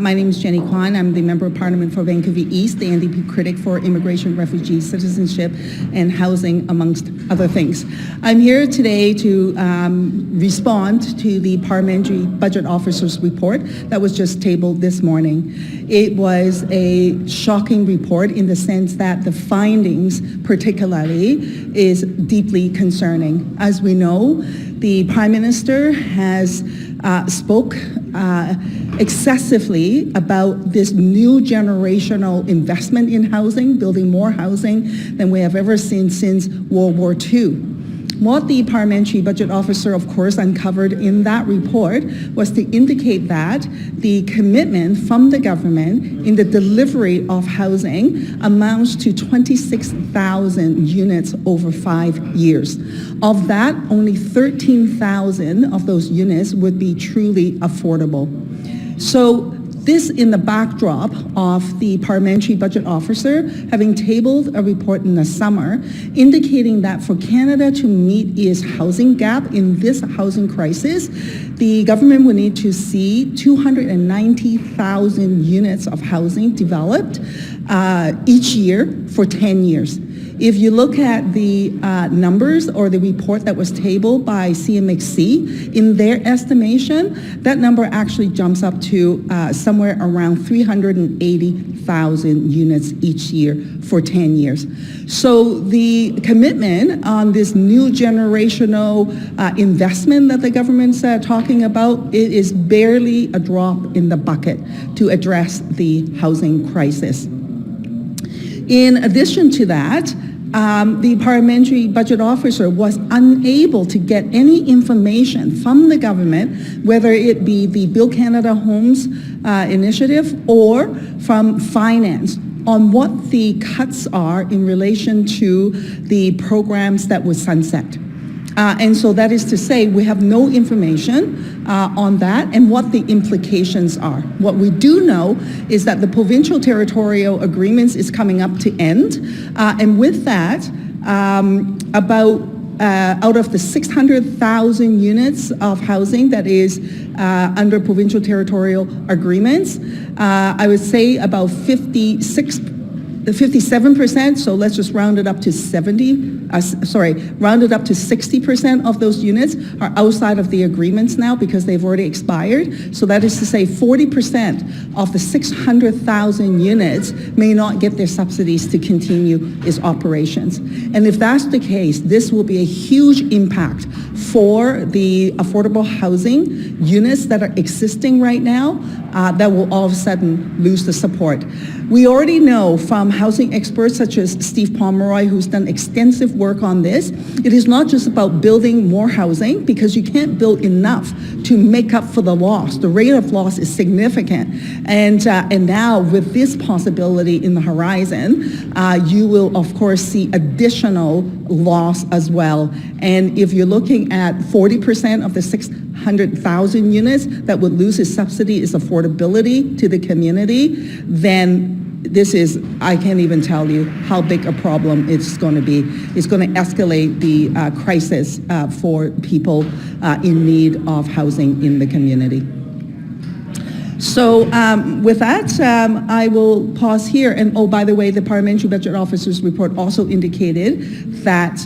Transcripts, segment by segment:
My name is Jenny Kwan. I'm the Member of Parliament for Vancouver East, the NDP critic for immigration, refugee, citizenship, and housing, amongst other things. I'm here today to respond to the Parliamentary Budget Officer's report that was just tabled this morning. It was a shocking report in the sense that the findings, particularly, is deeply concerning. As we know, the Prime Minister has spoke excessively about this new generational investment in housing, building more housing than we have ever seen since World War II. What the Parliamentary Budget Officer, of course, uncovered in that report was to indicate that the commitment from the government in the delivery of housing amounts to 26,000 units over 5 years. Of that, only 13,000 of those units would be truly affordable. So this in the backdrop of the Parliamentary Budget Officer having tabled a report in the summer indicating that for Canada to meet its housing gap in this housing crisis, the government will need to see 290,000 units of housing developed each year for 10 years. If you look at the numbers or the report that was tabled by CMHC, in their estimation, that number actually jumps up to somewhere around 380,000 units each year for 10 years. So the commitment on this new generational investment that the government's talking about, it is barely a drop in the bucket to address the housing crisis. In addition to that, the Parliamentary Budget Officer was unable to get any information from the government, whether it be the Build Canada Homes initiative or from finance, on what the cuts are in relation to the programs that would sunset. And so that is to say, we have no information on that and what the implications are. What we do know is that the provincial territorial agreements is coming up to end. And with that, out of the 600,000 units of housing that is under provincial territorial agreements, I would say about 57%, so let's just round it up to 60% of those units are outside of the agreements now because they've already expired. So that is to say 40% of the 600,000 units may not get their subsidies to continue its operations. And if that's the case, this will be a huge impact for the affordable housing units that are existing right now that will all of a sudden lose the support. We already know from housing experts such as Steve Pomeroy, who's done extensive work on this, it is not just about building more housing because you can't build enough to make up for the loss. The rate of loss is significant. And now with this possibility in the horizon, you will of course see additional loss as well. And if you're looking at 40% of the 600,000 units that would lose its subsidy is affordability to the community, then this is, I can't even tell you how big a problem it's going to be. It's going to escalate the crisis for people in need of housing in the community. So with that, I will pause here. And oh, by the way, the Parliamentary Budget Officer's report also indicated that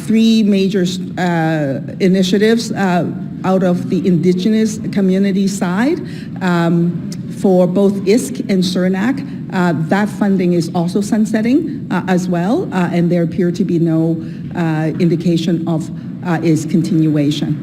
3 major initiatives out of the Indigenous community side for both ISK and CERNAC, that funding is also sunsetting as well, and there appear to be no indication of its continuation.